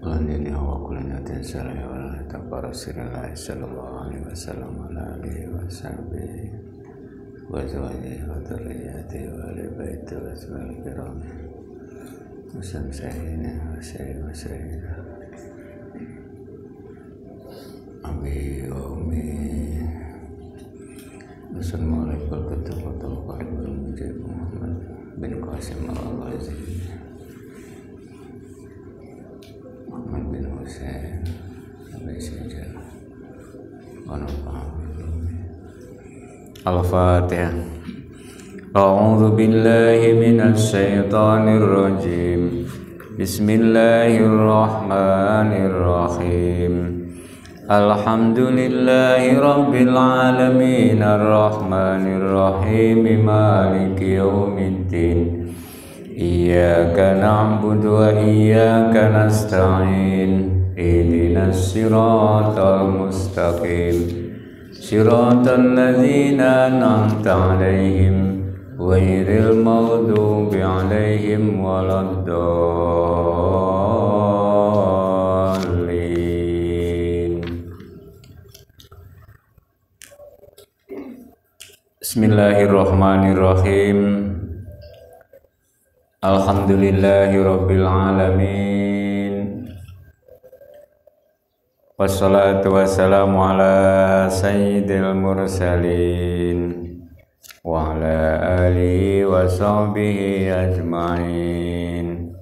Landini hawa kulinatin salih wa ta'ala sirrillahi sallallahu alaihi wasallam ala alihi wa sahbihi wa zawjihi wa dhurriyyatihi wa ali baiti wa ashabil kiram musamsahina wa sayyidina abi wa ummi Assalamualaikum warahmatullahi wabarakatuh. Muhammad bin Qasim al-Ghazi Muhammad bin Hussein Abi Sijal Al-Fatihah. A'udzu billahi minasy syaithanir rajim. Bismillahirrahmanirrahim. Alhamdulillahi rabbil alamin arrahmanir rahim maliki yaumiddin. Iyyaka na'budu wa iyyaka nasta'in. Ihdinas siratal mustaqim. Siratal ladzina an'amta 'alaihim ghairil maghdubi 'alaihim waladdallin. Bismillahirrahmanirrahim. Alhamdulillahi rabbil alamin. Wassalatu wassalamu ala sayyidil mursalin wa ala alihi wa sahbihi ajma'in.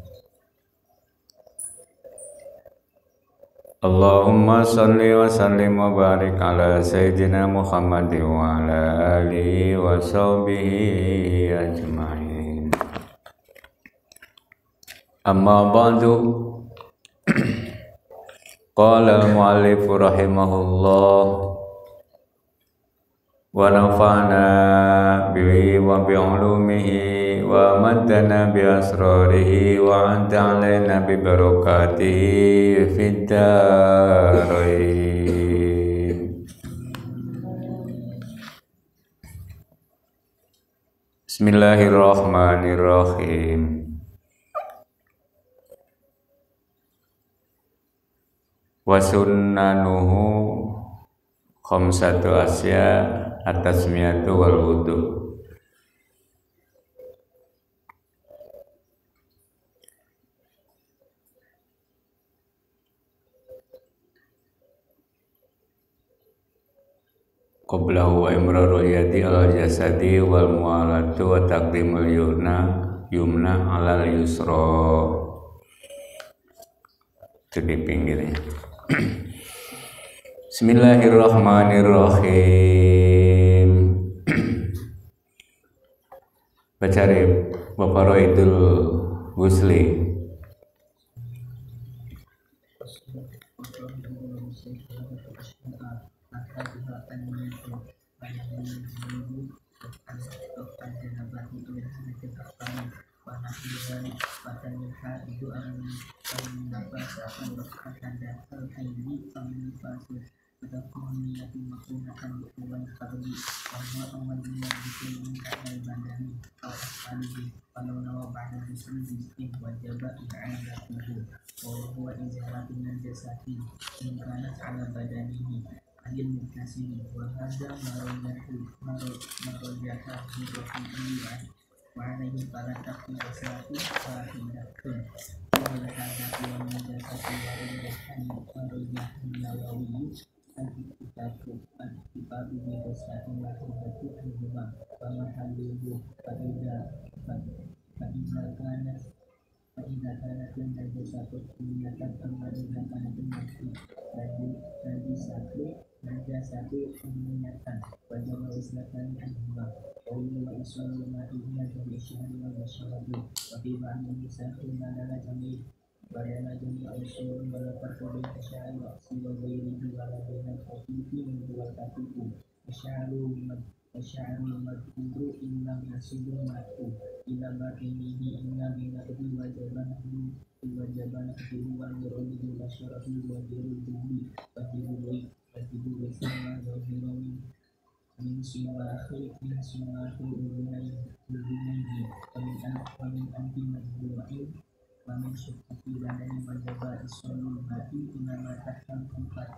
Allahumma salli wa sallim wa barik ala sayyidina Muhammad wa ala alihi wa sahbihi ajma'in. Amma ba'du. Qala al-mu'allif rahimahullah wa nafa'na bihi wa bi'ulumihi wa maddana bi asrarihi wa anta alaina bi barakatihi fid darain. Bismillahirrahmanirrahim. Wa sunnanuhu khamsatu asya at-tasmiyatu wal wudu. Qablahu wa imrarul yadi al jasadi wal mu'alatu wa taqdimul yumna alal yusra. Itu di pinggirnya. Bismillahirrahmanirrahim. Baca Bapak Roidul Gusli.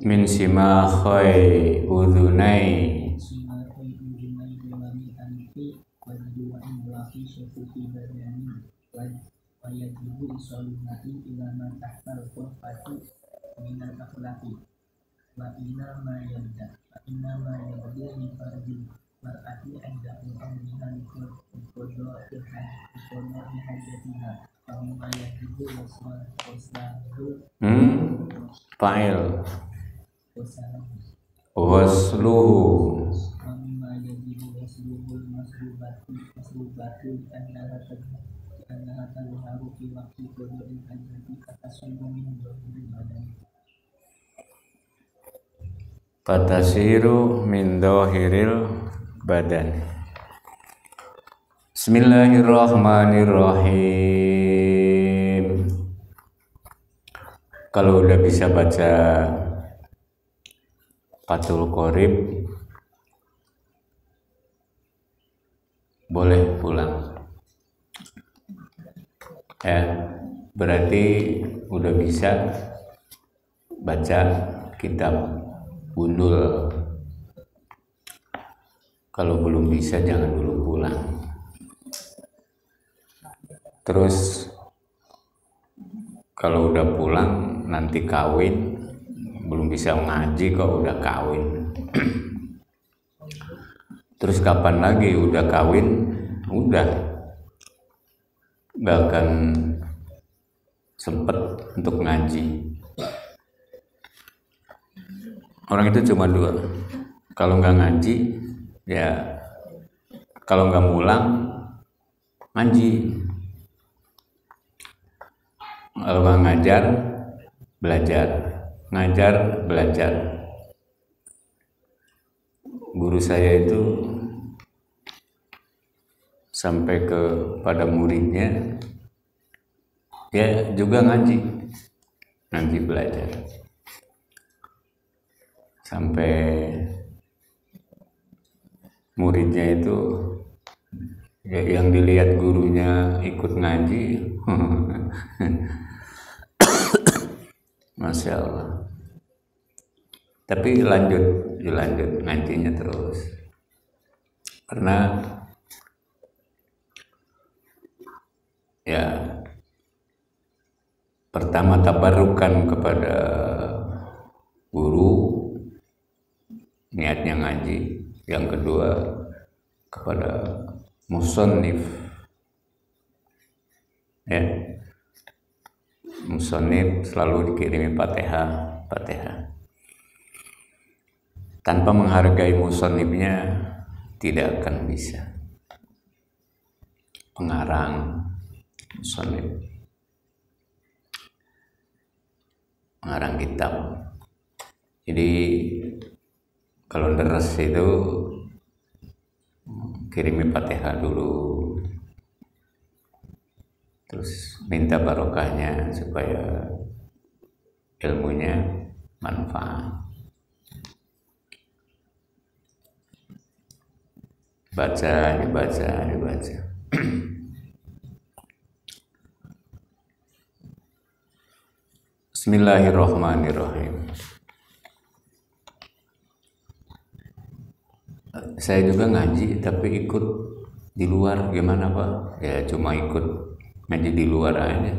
min simakhoi udhunai fa'il wasluhu fatasiru min dhahiril badan. Bismillahirrahmanirrahim. Kalau udah bisa baca Fathul Qorib boleh pulang ya, berarti udah bisa baca kitab Gundul. Kalau belum bisa jangan dulu pulang. Terus kalau udah pulang nanti kawin, belum bisa ngaji kok udah kawin. Terus kapan lagi udah kawin, udah gak akan sempet untuk ngaji. Orang itu cuma dua, kalau nggak ngaji ya, kalau nggak mulang ngaji, kalau nggak ngajar belajar, ngajar belajar. Guru saya itu sampai kepada muridnya ya juga ngaji belajar, sampai muridnya itu ya, yang dilihat gurunya ikut ngaji Masya Allah. Tapi dilanjut ngajinya terus, karena ya pertama tabarukan kepada guru, niatnya ngaji. Yang kedua kepada musannif ya, musannif selalu dikirimi Fatihah. Tanpa menghargai musannifnya tidak akan bisa. Pengarang musannif, pengarang kitab. Jadi kalau deres itu kirimi Fatihah dulu, terus minta barokahnya supaya ilmunya manfaat. Dibaca. Bismillahirrahmanirrahim. Saya juga ngaji tapi ikut di luar. Gimana Pak? Ya cuma ikut ngaji di luar aja.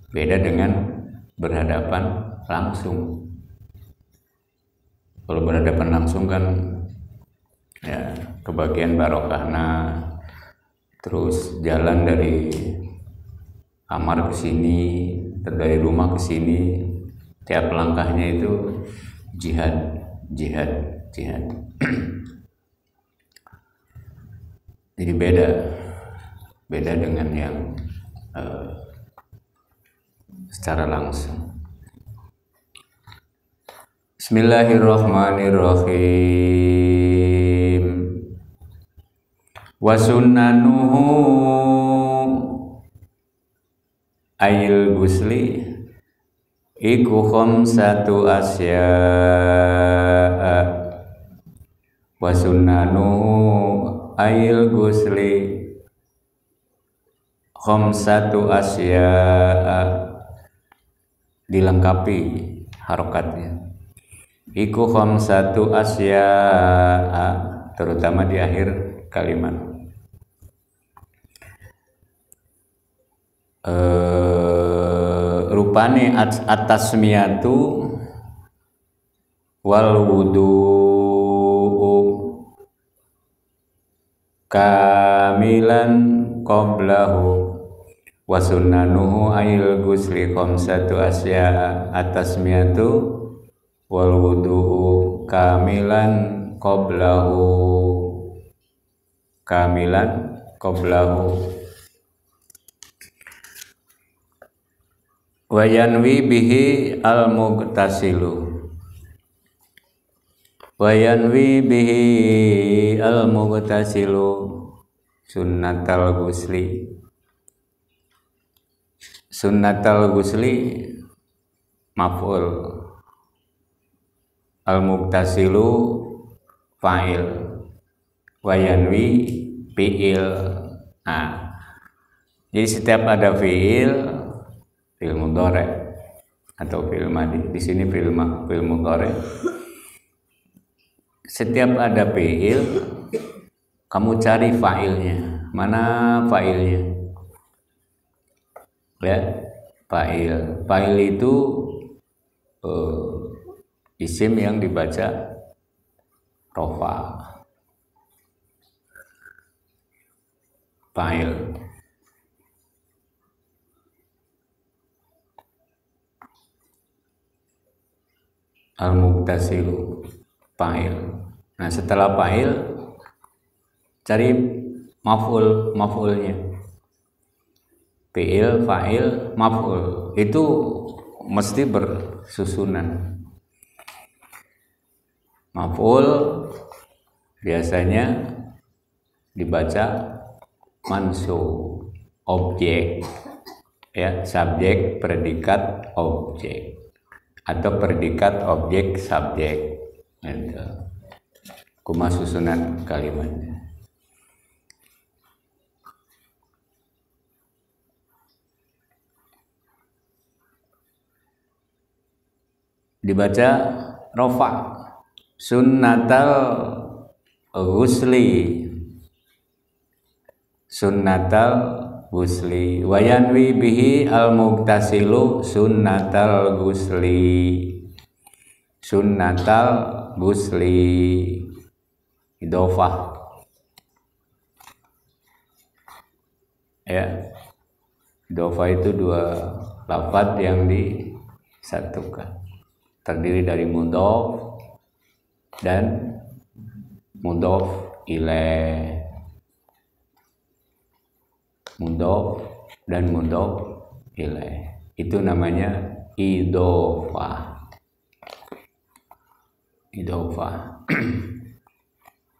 Beda dengan berhadapan langsung. Kalau berhadapan langsung kan ya kebagian barokahna, terus jalan dari kamar ke sini, dari rumah ke sini, tiap langkahnya itu jihad. Jadi beda dengan yang secara langsung. Bismillahirrahmanirrahim. Wa sunnanuhu ayil gusli iku khamsatu asya. Wa sunnanuhu ayil gusli khamsatu asya, dilengkapi harokatnya. Iku khamsatu asya, terutama di akhir kalimat. Rupane at-tasmiyatu wal wudu'u kamilan qablahu wa sunnanuhu ayil gusli khamsatu asya, at-tasmiyatu wal wudu'u kamilan qablahu, kamilan qablahu. Wa yanwi bihi al-mughtasilu, wa yanwi bihi al-mughtasilu sunnatal gusli. Sunnatal gusli maf'ul, al-mughtasilu fa'il, wa yanwi fi'il. Nah, jadi setiap ada fi'il mudhari atau fi'il madhi, di sini fi'il mudhari. Setiap ada fi'il, kamu cari fa'ilnya. Mana fa'ilnya? Ya, fa'il. Fa'il itu isim yang dibaca rofa. Fa'il. Al-mughtasilu fa'il. Nah, setelah fa'il cari maf'ulnya. Fi'il, fa'il, maf'ul. Itu mesti bersusunan. Maf'ul biasanya dibaca mansub, objek, ya, subjek, predikat, objek, atau predikat, objek, subjek. Gitu. Kuma susunan kalimatnya. Dibaca rofa, sunnatal ghusli, sunnatal ghusli, wa yanwi bihi al-mughtasilu sunnatal ghusli, sunnatal ghusli, idhofah, ya. Idhofah itu dua lafadz yang disatukan, terdiri dari mudhof dan mudhof ilaih, mudhof dan mudhof ilaih. Itu namanya idhofah. Idhofah.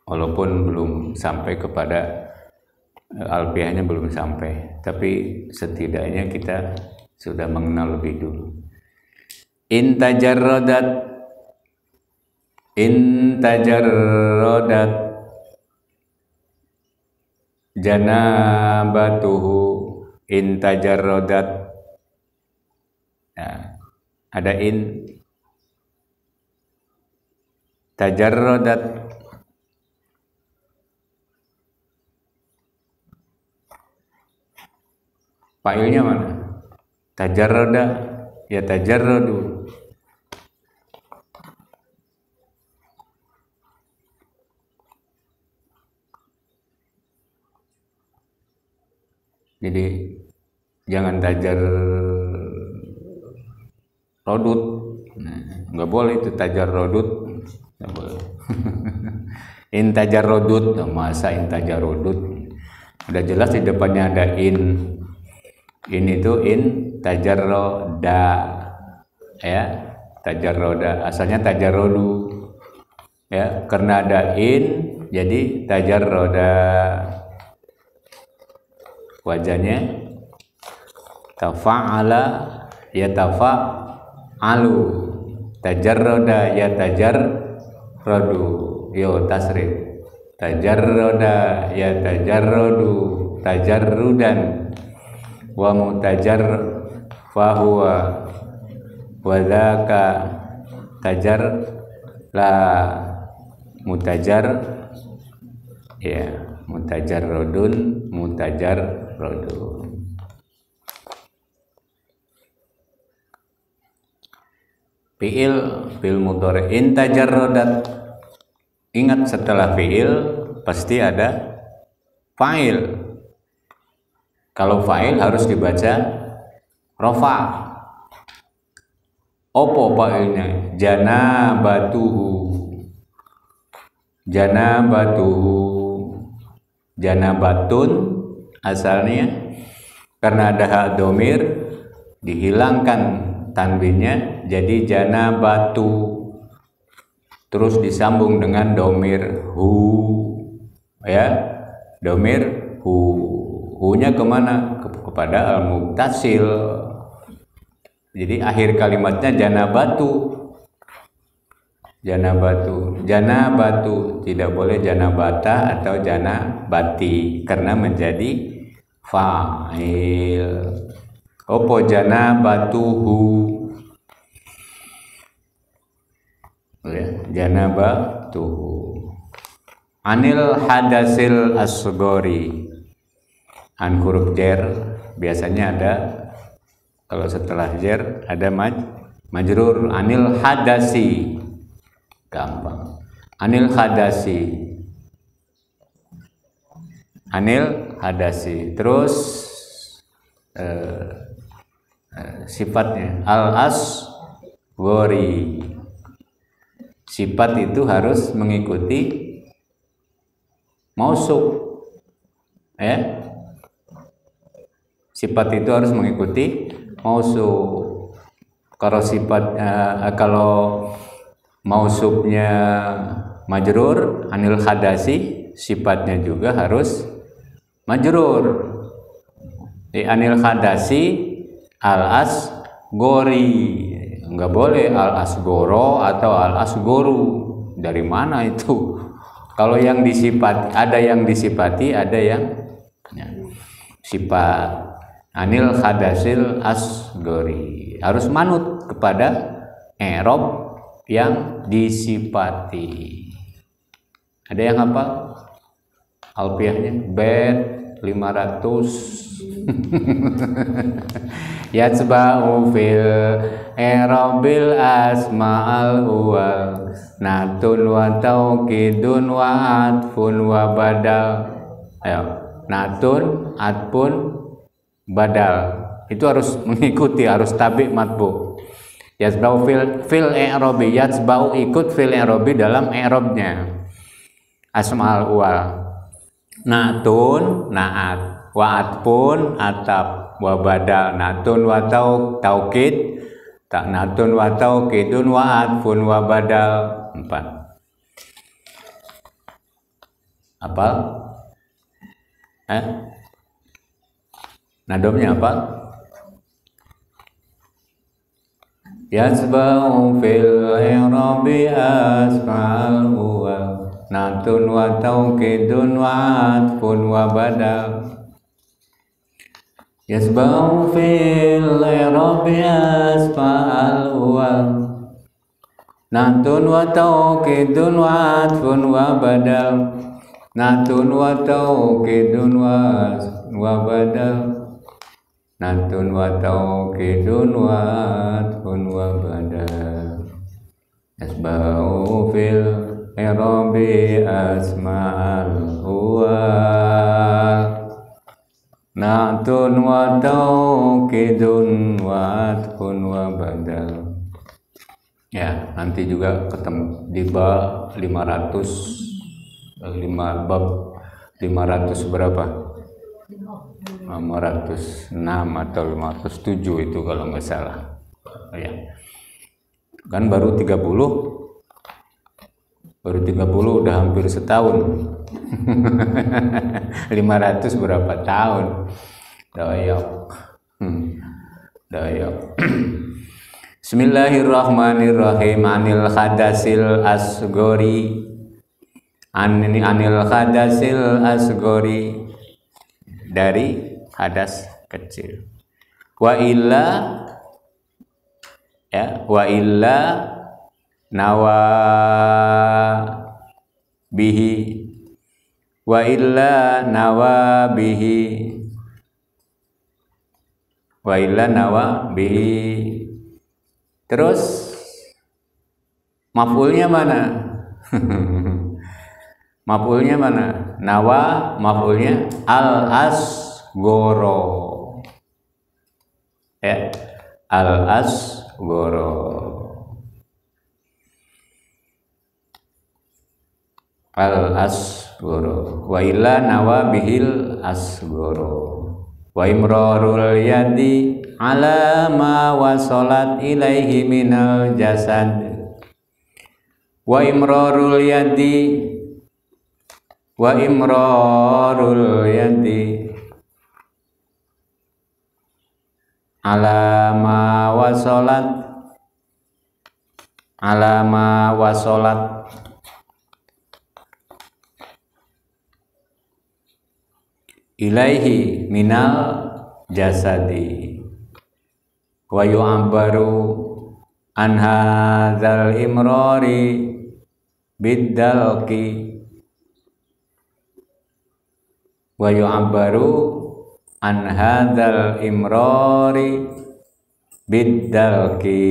Walaupun belum sampai kepada alfiahnya, belum sampai, tapi setidaknya kita sudah mengenal lebih dulu. Intajarrodat janabatuhu, intajarrodat. Nah, ada in, tajarrodat. Fa'ilnya mana? Tajarroda, ya tajarrodu. Jadi jangan tajar rodut, nggak boleh itu tajar rodut, nggak boleh. Intajar rodut, masa intajar rodut? Udah jelas di depannya ada in. In itu in tajarroda, ya, tajarroda. Asalnya tajarrodu, ya, karena ada in jadi tajarroda. Wajahnya tafa'ala ya tafa'alu, tajarroda ya tajarrodu. Yo tasrif, tajarroda ya tajarrodu, tajarrudan. wa mutajar fahuwa wa dzaka tajar la mutajar ya mutajarrodun fi'il mudhari in tajarradat. Ingat setelah fi'il pasti ada fa'il. Kalau fa'il harus dibaca rofa. Opo fa'ilnya? Janabatun asalnya karena ada hak domir dihilangkan tanwinnya jadi janabatu, terus disambung dengan domir hu ya, domir hu-nya kemana? Kepada al-muttasil. Jadi akhir kalimatnya janabatu, tidak boleh janabata atau janabati karena menjadi fa'il. Opo janabatuhu ya, janabatuhu. Anil hadasil asgori, an huruf jer biasanya ada, kalau setelah jer ada majrur. Anil hadasi gampang, anil hadasi. Terus sifatnya al asgori, sifat itu harus mengikuti mausuf ya, sifat itu harus mengikuti mausuf. Kalau kalau mausufnya majrur anil hadasi, sifatnya juga harus majrur. Di anil hadasi al asgori, nggak boleh al asgoro atau al asgoru. Dari mana itu? Kalau yang disifati, ada yang disifati, ada yang ya, sifat. Anil hadasil asgori harus manut kepada i'rab yang disifati. Ada yang hafal alfiahnya? Bet 500. Yatsba'u fil i'rabil asma'al uwal natun wa tauqidun wa atfun wa badal. Ayo, natun, atfun, badal. Itu harus mengikuti, harus tabi matbu. Yatsba'u fil i'rabi, yatsba'u ikut fil i'rabi dalam i'rabnya asma'al uwal. Natun naat, wa atfun atap, wa badal natun wa tauqid, tak natun wa tauqidun wa atfun wa badal. 4. Apa? Nadomnya apa? Yatsba'u fil i'rabi asma'al uwal natun wa tauqidun wa atfun wa badal. Yatsba'u fil i'rabi asma'al uwal natun wa tauqidun wa atfun wa badal. Natun wa tauqidun wa badal. Natun wa tauqidun wa atfun wa badal. Yatsba'u fil i'rabi asma'al uwal natun wa tauqidun wa atfun wa badal. Ya, nanti juga ketemu di bab 500 berapa? 506 atau 507 itu kalau nggak salah. Ya. Kan baru 30 udah hampir setahun. 500 berapa tahun? Doyok. Bismillahirrahmanirrahim. Anil hadasil asgori. Anil hadasil asgori, dari hadas kecil. Wa illa ya, wa illa nawa bihi, wa illa nawa bihi, wa illa nawa bihi. Terus maf'ulnya mana? Maf'ulnya mana? Nawa maf'ulnya al-asghara. Ya, al-asghara. Al-asghara. Wa illa nawa bihil asghara. Wa imrarul yadi ala ma wasalat ilaihi minal jasad. Wa imrarul yadi, wa imrarul yadi ala ma wasalat, ala ma wasalat ilaihi minal jasadi. Wa yu'abbaru an hadzal imrari biddalki, wa yu'abbaru an hadzal imrari biddalki.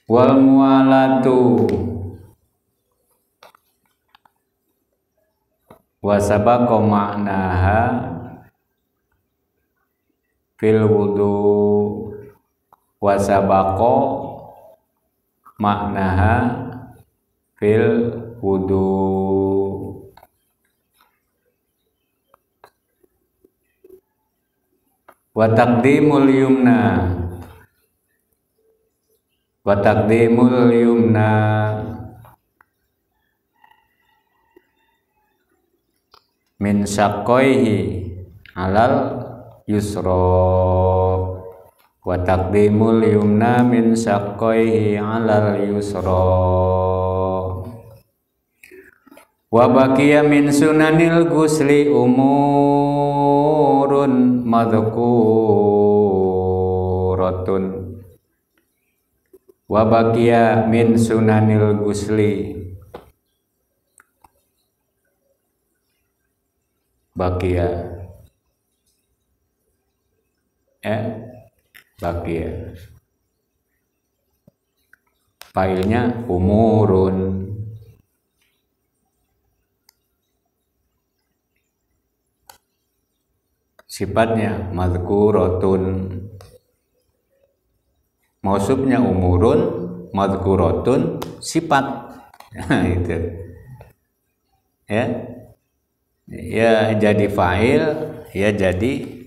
Wal mualatu wa sabaqa ma'naha fil wudu, wa sabaqa maknaha fil wudu. Wa taqdimul yumna, wa taqdimul yumna min syaqqaihi alal yusra, wa taqdimul yumna min syaqqaihi alal yusra. Wa baqiya min sunanil ghusli umurun madhkuratun. Wa baqiya min sunanil ghusli, baqiya baqiya failnya umurun, sifatnya madhkuratun, mausufnya umurun, madhkuratun sifat. Itu ya, ya jadi fa'il, ya jadi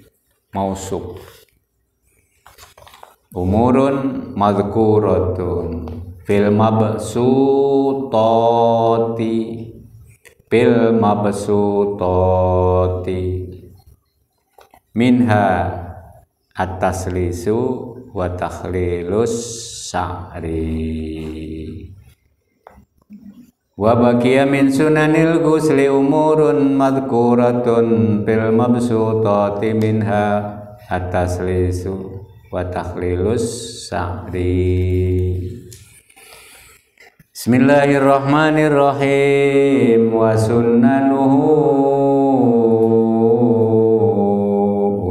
mausuf. Umurun madhkuratun fil mabsutati, fil mabsutati minha at-taslisu wa takhlilus sa'ri. Wa baqiya min sunanil ghusli umurun madhkuratun fil mabsutati minha at-taslisu wa takhlilus sa'ri. Bismillahirrahmanirrahim. Wa sunnanuhu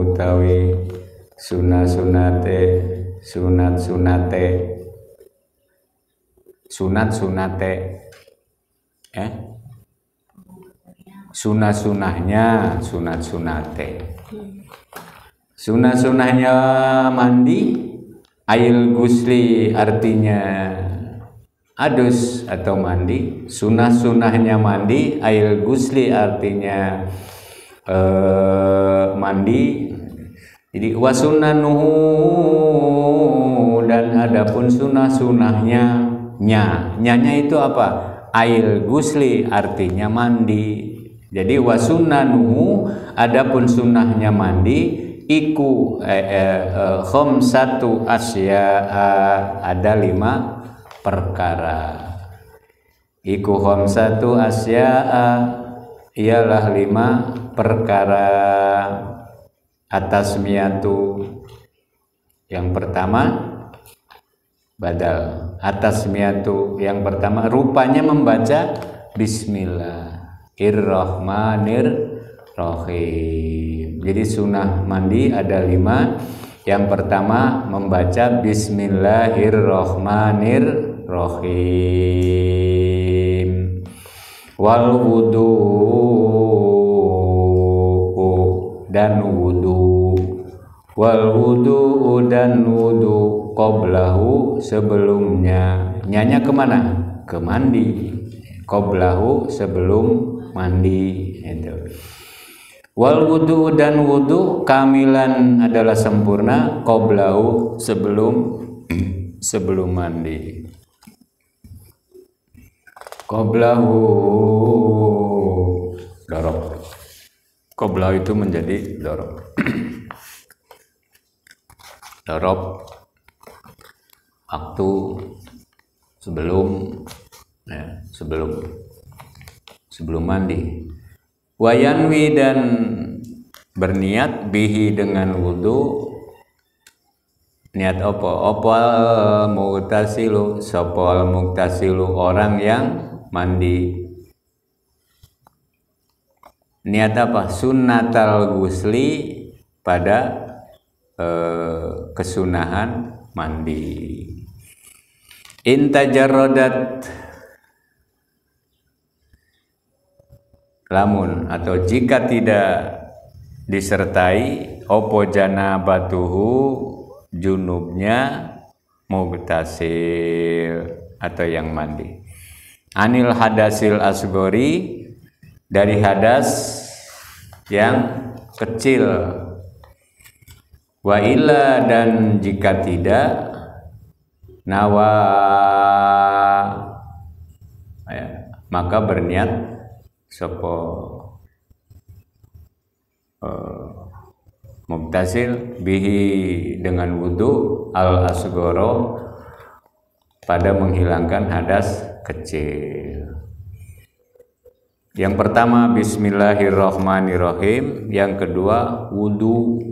utawi sunat-sunate, sunat-sunate, sunat-sunate, sunah-sunahnya, sunat-sunate. Sunah-sunahnya mandi, ail gusli artinya adus atau mandi. Sunah-sunahnya mandi, ail gusli artinya mandi. Jadi wasunanuhu, dan adapun sunah-sunahnya, nyanya itu apa? Ail gusli artinya mandi. Jadi wasunanuhu, adapun sunahnya mandi, iku khamsatu asya, ada 5 perkara. Iku khamsatu asya, ialah 5 perkara. Atasmiyatu yang pertama badal. Atasmiyatu yang pertama rupanya membaca Bismillahirrahmanirrahim. Jadi sunnah mandi ada 5. Yang pertama membaca Bismillahirrahmanirrahim. Wal wudu dan wudu. Wal wudu dan wudu qoblahu sebelumnya. Nyanya kemana? Ke mandi. Qoblahu sebelum mandi itu. Wal wudu dan wudu kamilan adalah sempurna qoblahu sebelum mandi. Qoblahu dorok. Qoblahu itu menjadi dorok. Dorok waktu sebelum mandi. Wayanwi dan berniat bihi dengan wudu. Niat apa? Opal muktasilu, sopal muktasilu orang yang mandi. Niat apa? Sunnatal gusli pada kesunahan mandi. Intajarrodat lamun atau jika tidak disertai opo janabatuhu junubnya mugtasil atau yang mandi. Anil hadasil asgori dari hadas yang kecil. Wa illa dan jika tidak nawa maka berniat sopo mubtasil bihi dengan wudu al asgoro pada menghilangkan hadas kecil. Yang pertama Bismillahirrahmanirrahim, yang kedua wudu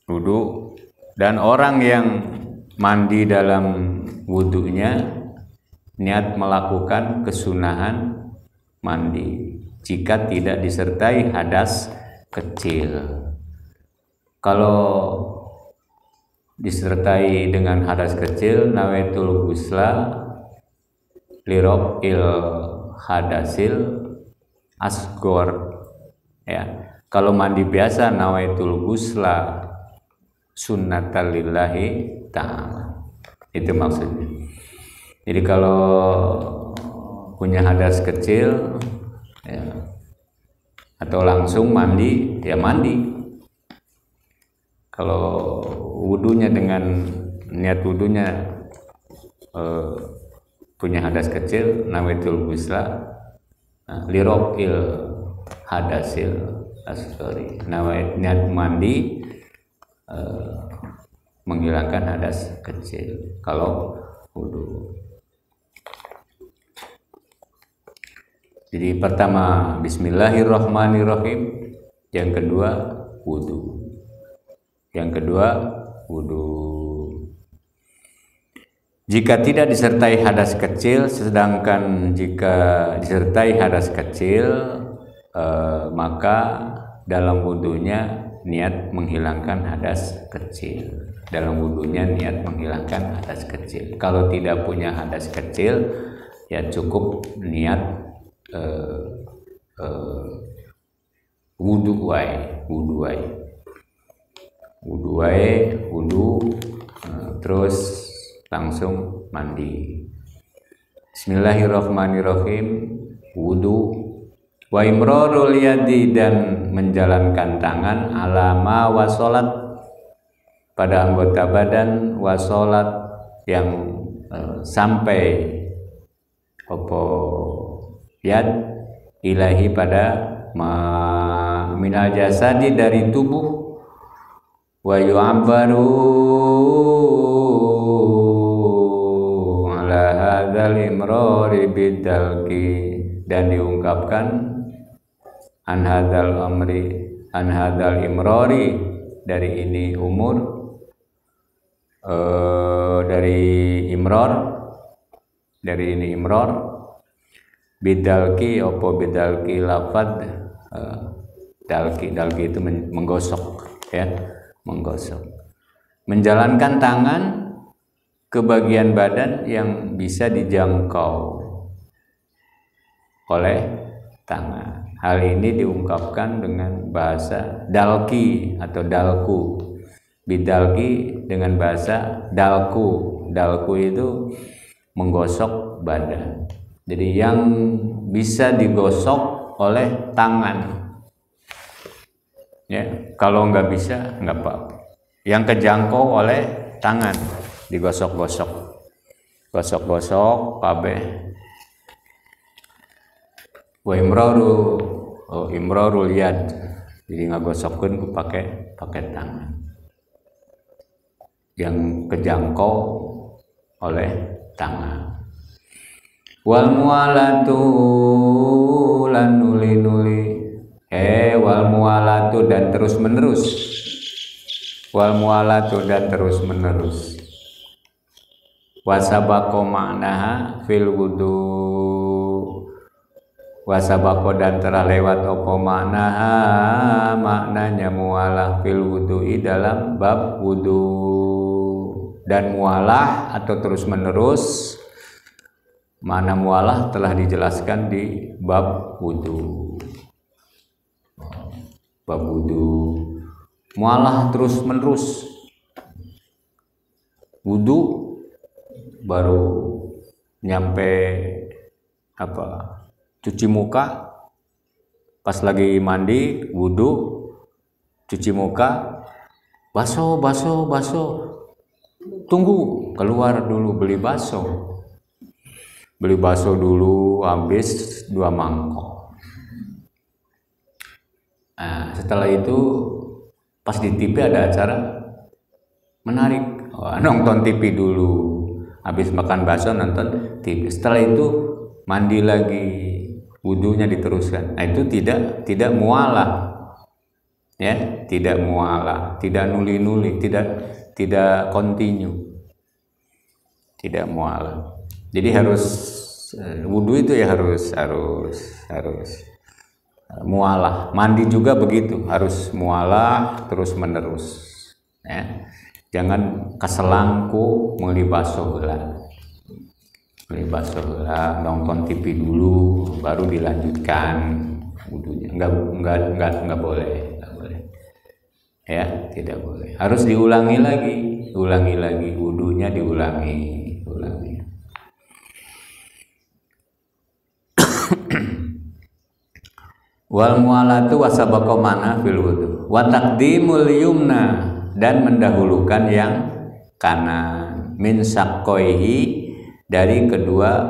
wudu dan orang yang mandi dalam wudunya niat melakukan kesunahan mandi jika tidak disertai hadas kecil. Kalau disertai dengan hadas kecil nawaitul gusla lirob il hadasil asgor Kalau mandi biasa nawaitul gusla sunnatalillahi ta'ala, itu maksudnya. Jadi kalau punya hadas kecil atau langsung mandi mandi. Kalau wudunya dengan niat wudunya punya hadas kecil nawaitul gusla lirofil hadasil asgori, niat mandi menghilangkan hadas kecil kalau wudu. Jadi pertama Bismillahirrahmanirrahim, yang kedua wudu. Jika tidak disertai hadas kecil, sedangkan jika disertai hadas kecil maka dalam wudunya niat menghilangkan hadas kecil. Kalau tidak punya hadas kecil ya cukup niat wudu terus langsung mandi. Bismillahirrahmanirrahim, wudu. Wa imrarul yadi, dan menjalankan tangan, alama wasolat, pada anggota badan, wasolat yang sampai yad ilahi pada minal jasadi dari tubuh, wa yu'abbaru hadal imrori bidalki, dan diungkapkan an hadal imrori, dari ini umur, dari ini imror, bidalki opo bidalki lafad, dalki itu menggosok, ya, menggosok, menjalankan tangan ke bagian badan yang bisa dijangkau oleh tangan. Hal ini diungkapkan dengan bahasa dalki atau dalku. Bidalki dengan bahasa dalku. Dalku itu menggosok badan. Jadi yang bisa digosok oleh tangan. Ya, kalau nggak bisa nggak apa-apa. Yang kejangkau oleh tangan digosok-gosok, gosok-gosok kabeh. Wa imrarul yad, jadi ngagosokkeun ku pakai tangan yang kejangkau oleh tangan. Wal mualatu lan nuli-nuli, wal mualatu dan terus menerus, wal mualatu dan terus menerus. Wasabako maknaha fil wudu, wasabako dan telah lewat opo maknaha, maknanya mualah fil wudu'i dalam bab wudu. Dan mualah atau terus menerus, mana mualah telah dijelaskan di bab wudu. Bab wudu, mualah terus menerus. Wudu baru nyampe cuci muka, pas lagi mandi wudu, cuci muka, baso, tunggu, keluar dulu beli baso dulu, habis 2 mangkok. Nah, setelah itu pas di TV ada acara menarik, nonton TV dulu. Habis makan bakso nonton TV. Setelah itu mandi lagi, wudunya diteruskan. Nah, itu tidak mualah, ya, tidak mualah, tidak nuli-nuli, tidak continue, tidak mualah. Jadi harus wudu itu ya harus mualah. Mandi juga begitu, harus mualah terus menerus, ya. Jangan keselangku meuli baso heula. Meuli baso heula, nonton TV dulu baru dilanjutkan wudunya. Enggak boleh. Ya, tidak boleh. Harus diulangi lagi wudunya, diulangi. Wal mualatu wasabaqo mana fil wudu. Wa taqdimul yumna, dan mendahulukan yang kanan, min saqqaihi, dari kedua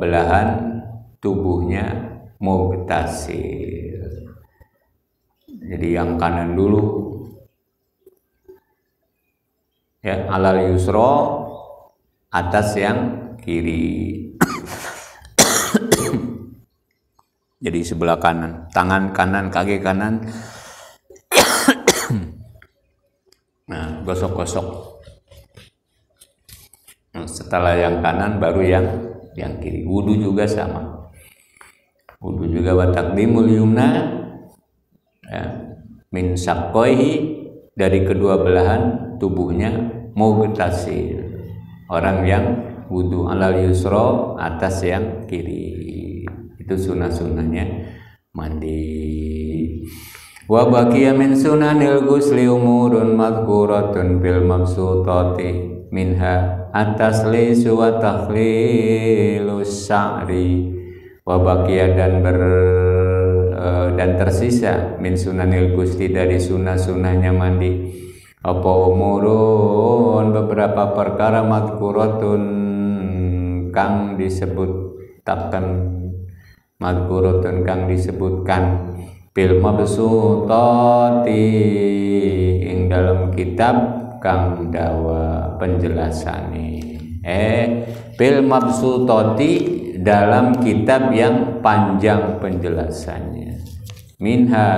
belahan tubuhnya, mubtasil. Jadi yang kanan dulu, ya, alal yusro, atas yang kiri. Jadi sebelah kanan, tangan kanan, kaki kanan. Nah, gosok-gosok. Nah, setelah yang kanan baru yang kiri. Wudu juga sama. Wudu juga wa taqdimul yumna, ya, min saqqaihi, dari kedua belahan tubuhnya, mubtasil, orang yang wudu, alal yusro, atas yang kiri. Itu sunah-sunahnya mandi. Wa baqiya min sunanil ghusli umurun madhkuratun bil mabsutati, minha at-taslisu wa takhlilus sa'ri. Wa baqiya dan tersisa min sunanil ghusli, dari sunah-sunahnya mandi, apa umurun, beberapa perkara, madhkuratun, kang disebutkan bil mabsutati, ing dalam kitab kang dawa penjelasane. Bil mabsutati, dalam kitab yang panjang penjelasannya. Minha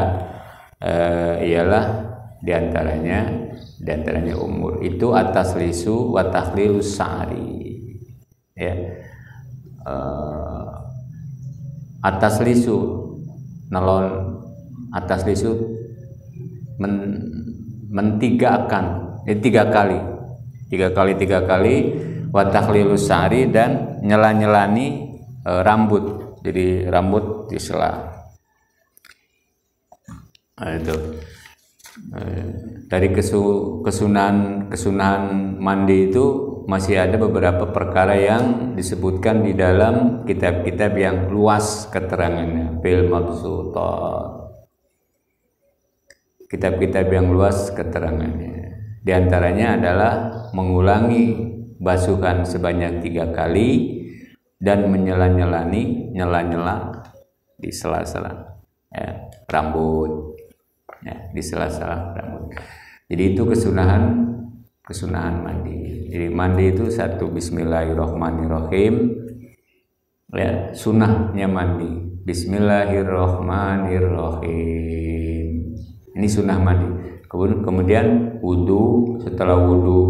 ialah diantaranya umur itu atas lisu wa takhlilus sa'ri, ya. Atas lisu nalon atas lisu mentigakan tiga kali wa takhlilus sa'ri, dan nyela-nyelani rambut, jadi rambut disela. Itu dari kesunahan mandi itu masih ada beberapa perkara yang disebutkan di dalam kitab-kitab yang luas keterangannya. Bil mabsutat, kitab-kitab yang luas keterangannya. Di antaranya adalah mengulangi basuhan sebanyak 3 kali dan nyela di sela-sela, ya, rambut, ya, di sela-sela rambut. Jadi itu kesunahan mandi. Jadi mandi itu satu, bismillahirrahmanirrahim, ya, sunnahnya mandi, bismillahirrahmanirrahim, ini sunnah mandi. Kemudian wudu, setelah wudu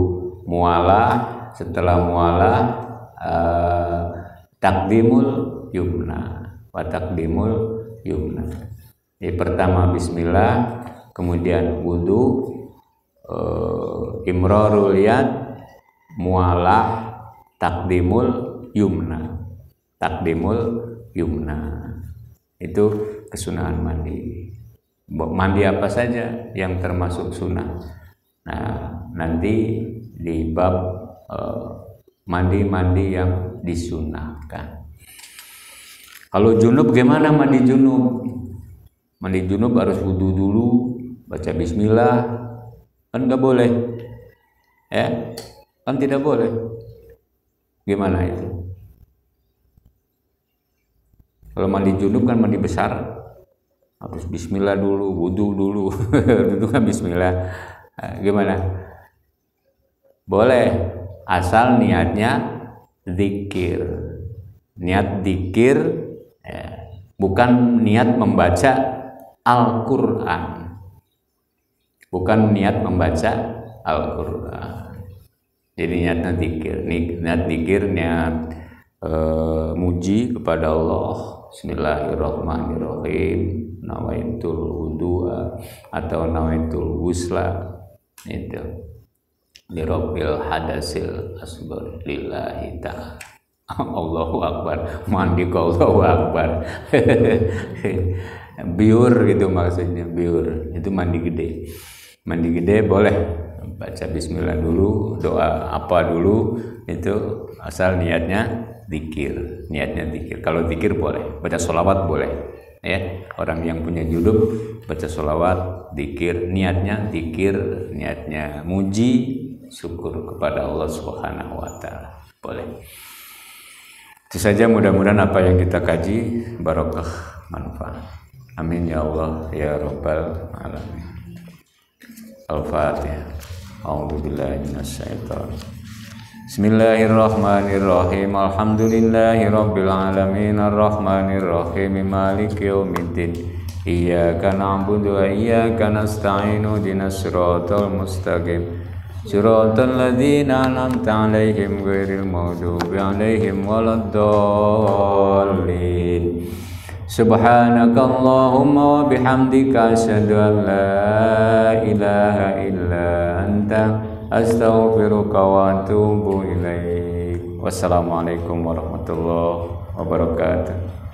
mualah, setelah mualah takdimul yumna wa takdimul yumna. Jadi pertama bismillah, kemudian wudu, imrarul yad, mualah, takdimul yumna. Itu kesunahan mandi. Mandi apa saja yang termasuk sunnah. Nah, nanti di bab mandi-mandi yang disunahkan. Kalau junub gimana mandi junub? Mandi junub harus wudu dulu, baca bismillah, kan nggak boleh, ya, kan tidak boleh. Gimana itu? Kalau mandi junub kan mandi besar, harus bismillah dulu, wudu dulu, itu kan bismillah. Gimana? Boleh, asal niatnya zikir. Niat zikir, ya, bukan niat membaca Al-Quran, bukan niat membaca Al-Quran. Jadi niatnya zikir, niat muji kepada Allah. Bismillahirrahmanirrahim, nawaitul wudu'a atau nawaitul wusla, itu li rabbil hadasil asbar lillahi ta'ala. Allahu akbar, mandi ke Allahu akbar. Biur gitu maksudnya, biur itu mandi gede. Mandi gede boleh baca bismillah dulu, doa apa dulu, itu asal niatnya zikir, Kalau zikir boleh, baca sholawat boleh, ya. Orang yang punya junub baca sholawat, zikir, niatnya zikir, niatnya muji, syukur kepada Allah Subhanahu wa Ta'ala, boleh. Itu saja, mudah-mudahan apa yang kita kaji barokah, manfaat. Amin ya Allah ya Rabbal alamin. Al-Fatihah. A'udzubillahi minasyaitonir. Bismillahirrahmanirrahim. Alhamdulillahirabbil alamin arrahmanirrahim maliki yaumiddin. Iyyaka na'budu wa iyyaka nasta'in ihdinas siratal mustaqim. Siratal ladzina an'amta 'alaihim ghairil maghdubi 'alaihim waladdallin. Subhanakallahumma wa bihamdika asyhadu an la ilaha illa anta astaghfiruka wa atubu ilaik. Wassalamualaikum warahmatullahi wabarakatuh.